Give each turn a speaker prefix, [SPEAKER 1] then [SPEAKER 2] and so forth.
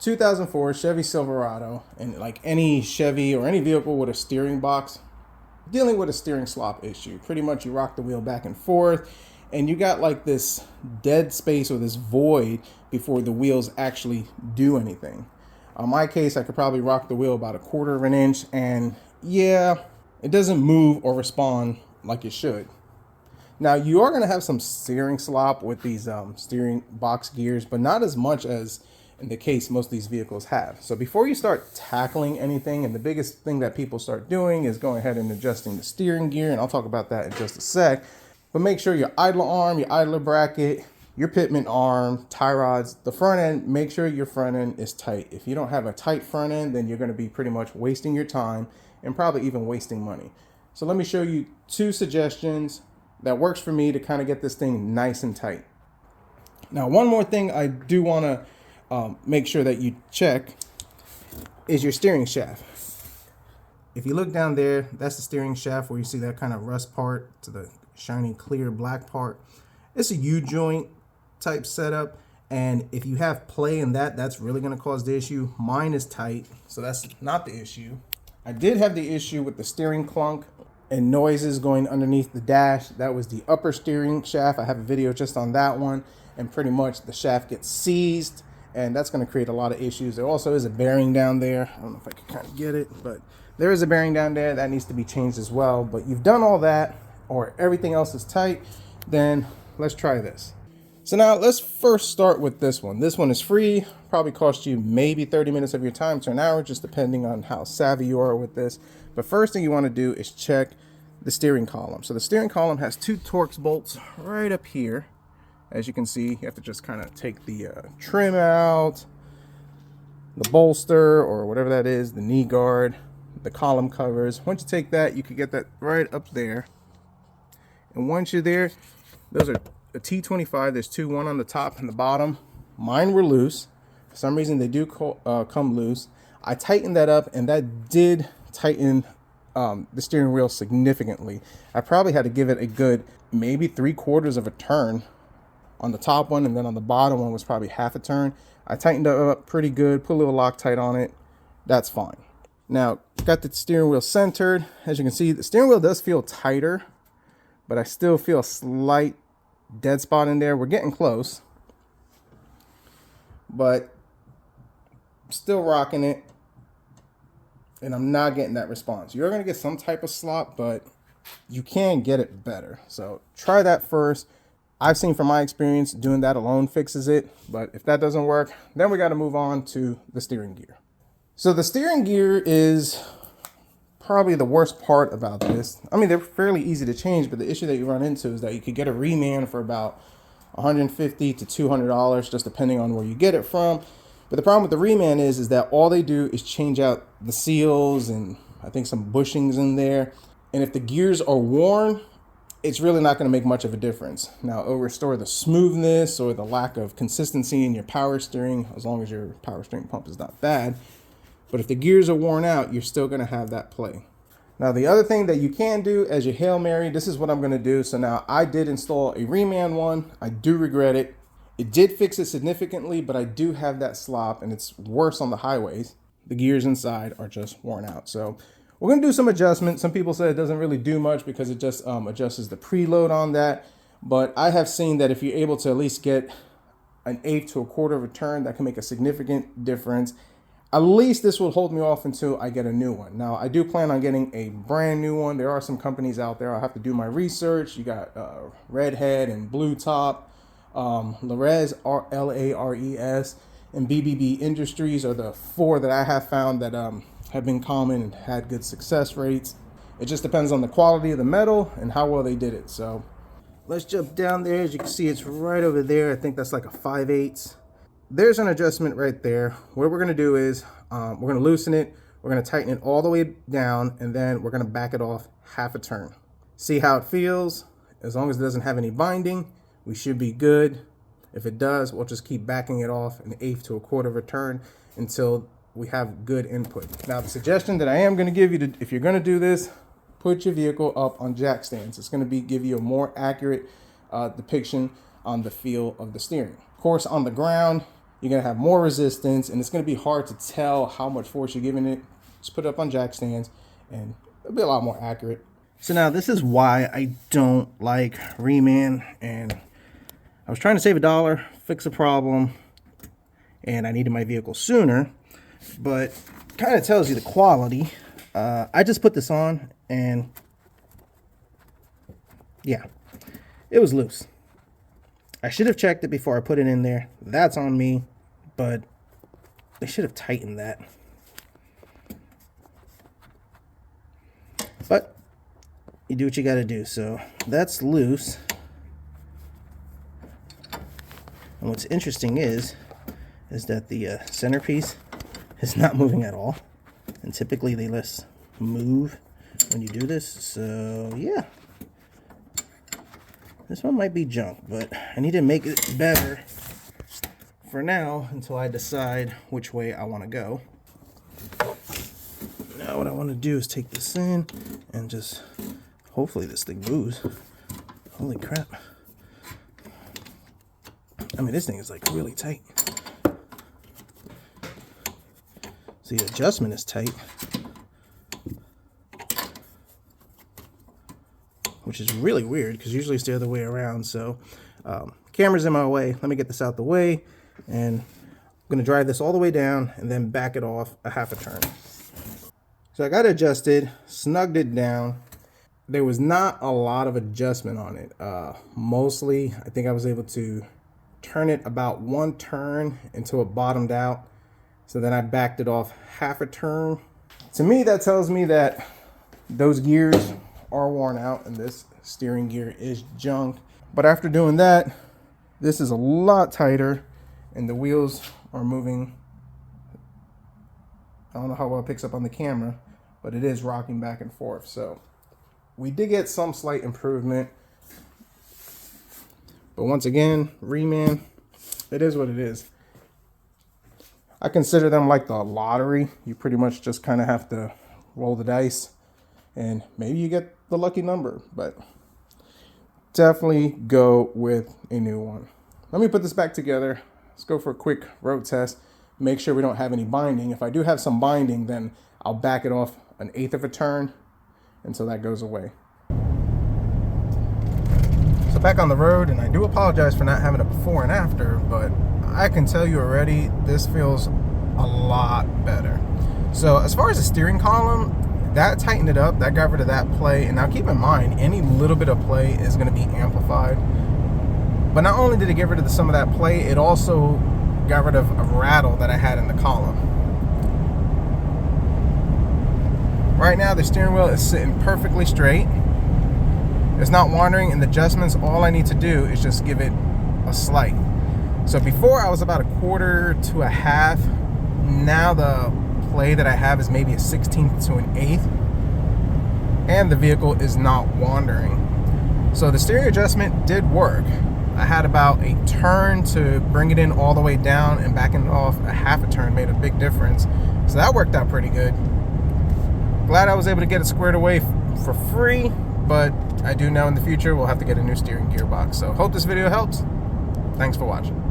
[SPEAKER 1] 2004 Chevy Silverado, and like any Chevy or any vehicle with a steering box, dealing with a steering slop issue. Pretty much you rock the wheel back and forth, and you got like this dead space or this void before the wheels actually do anything. In my case, I could probably rock the wheel about 1/4 of an inch, and yeah, it doesn't move or respond like it should. Now, you are going to have some steering slop with these steering box gears, but not as much as in the case most of these vehicles have. So before you start tackling anything, and the biggest thing that people start doing is going ahead and adjusting the steering gear, and I'll talk about that in just a sec, but make sure your idler arm, your idler bracket, your pitman arm, tie rods, the front end, make sure your front end is tight. If you don't have a tight front end, then you're going to be pretty much wasting your time and probably even wasting money. So let me show you 2 suggestions that works for me to kind of get this thing nice and tight. Now, one more thing I do want to make sure that you check is your steering shaft. If you look down there, that's the steering shaft where you see that kind of rust part to the shiny clear black part. It's a U-joint type setup, and if you have play in that, that's really going to cause the issue. Mine is tight, so that's not the issue. I did have the issue with the steering clunk and noises going underneath the dash. That was the upper steering shaft. I have a video just on that one, and pretty much the shaft gets seized, and that's going to create a lot of issues. There also is a bearing down there. I don't know if I can kind of get it, but there is a bearing down there that needs to be changed as well. But you've done all that, or everything else is tight, then let's try this. So now let's first start with this one. This one is free, probably cost you maybe 30 minutes of your time to an hour, just depending on how savvy you are with this. But first thing you want to do is check the steering column. So the steering column has 2 Torx bolts right up here. As you can see, you have to just kind of take the trim out, the bolster or whatever that is, the knee guard, the column covers. Once you take that, you can get that right up there. And once you're there, those are a T25. There's 2, one on the top and the bottom. Mine were loose. For some reason, they do come loose. I tightened that up, and that did tighten the steering wheel significantly. I probably had to give it a good maybe 3/4 of a turn on the top one, and then on the bottom one was probably half a turn. I tightened it up pretty good, put a little Loctite on it. That's fine. Now, got the steering wheel centered. As you can see, the steering wheel does feel tighter, but I still feel a slight dead spot in there. We're getting close, but still rocking it, and I'm not getting that response. You're going to get some type of slop, but you can get it better. So try that first. I've seen from my experience doing that alone fixes it, but if that doesn't work, then we got to move on to the steering gear. So the steering gear is probably the worst part about this. I mean, they're fairly easy to change, but the issue that you run into is that you could get a reman for about $150 to $200, just depending on where you get it from. But the problem with the reman is that all they do is change out the seals and I think some bushings in there. And if the gears are worn, it's really not going to make much of a difference. Now, it'll restore the smoothness or the lack of consistency in your power steering, as long as your power steering pump is not bad. But if the gears are worn out, you're still going to have that play. Now, the other thing that you can do as your Hail Mary, this is what I'm going to do. So now I did install a reman one. I do regret it. It did fix it significantly, but I do have that slop, and it's worse on the highways. The gears inside are just worn out. So we're going to do some adjustments. Some people say it doesn't really do much because it just adjusts the preload on that. But I have seen that if you're able to at least get an 1/8 to 1/4 of a turn, that can make a significant difference. At least this will hold me off until I get a new one. Now, I do plan on getting a brand new one. There are some companies out there. I'll have to do my research. You got Redhead and Blue Top, Lares, Lares, and BBB Industries are the 4 that I have found that have been common and had good success rates. It just depends on the quality of the metal and how well they did it. So let's jump down there. As you can see, it's right over there. I think that's like a 5/8. There's an adjustment right there. What we're going to do is we're going to loosen it. We're going to tighten it all the way down, and then we're going to back it off half a turn. See how it feels. As long as it doesn't have any binding, we should be good. If it does, we'll just keep backing it off an 1/8 to 1/4 of a turn until we have good input. Now, the suggestion that I am going to give you, if you're going to do this, put your vehicle up on jack stands. It's going to give you a more accurate depiction on the feel of the steering. Of course, on the ground, you're going to have more resistance, and it's going to be hard to tell how much force you're giving it. Just put it up on jack stands, and it'll be a lot more accurate. So now this is why I don't like reman, and I was trying to save $1, fix a problem, and I needed my vehicle sooner, but kind of tells you the quality. I just put this on, and yeah, it was loose. I should have checked it before I put it in there. That's on me, but they should have tightened that. But you do what you got to do. So that's loose. And what's interesting is that the centerpiece is not moving at all. And typically they less move when you do this. So yeah, this one might be junk, but I need to make it better for now until I decide which way I want to go. Now what I want to do is take this in and just, hopefully this thing moves. Holy crap. I mean, this thing is like really tight. So the adjustment is tight, which is really weird because usually it's the other way around. So camera's in my way. Let me get this out the way, and I'm going to drive this all the way down and then back it off a half a turn. So I got it adjusted, snugged it down. There was not a lot of adjustment on it. Mostly, I think I was able to turn it about one turn until it bottomed out. So then I backed it off half a turn. To me, that tells me that those gears are worn out and this steering gear is junk. But after doing that, this is a lot tighter and the wheels are moving. I don't know how well it picks up on the camera, but it is rocking back and forth. So we did get some slight improvement. But once again, reman, it is what it is. I consider them like the lottery. You pretty much just kind of have to roll the dice and maybe you get the lucky number, but definitely go with a new one. Let me put this back together. Let's go for a quick road test. Make sure we don't have any binding. If I do have some binding, then I'll back it off 1/8 of a turn until that goes away. So back on the road, and I do apologize for not having a before and after, but I can tell you already, this feels a lot better. So as far as the steering column, that tightened it up, that got rid of that play. And now keep in mind, any little bit of play is going to be amplified. But not only did it get rid of some of that play, it also got rid of a rattle that I had in the column. Right now, the steering wheel is sitting perfectly straight. It's not wandering, and the adjustments, all I need to do is just give it a slight. So before I was about 1/4 to 1/2. Now the play that I have is maybe 1/16 to 1/8. And the vehicle is not wandering. So the steering adjustment did work. I had about a turn to bring it in all the way down, and backing it off a half a turn made a big difference. So that worked out pretty good. Glad I was able to get it squared away for free, but I do know in the future we'll have to get a new steering gearbox. So hope this video helps. Thanks for watching.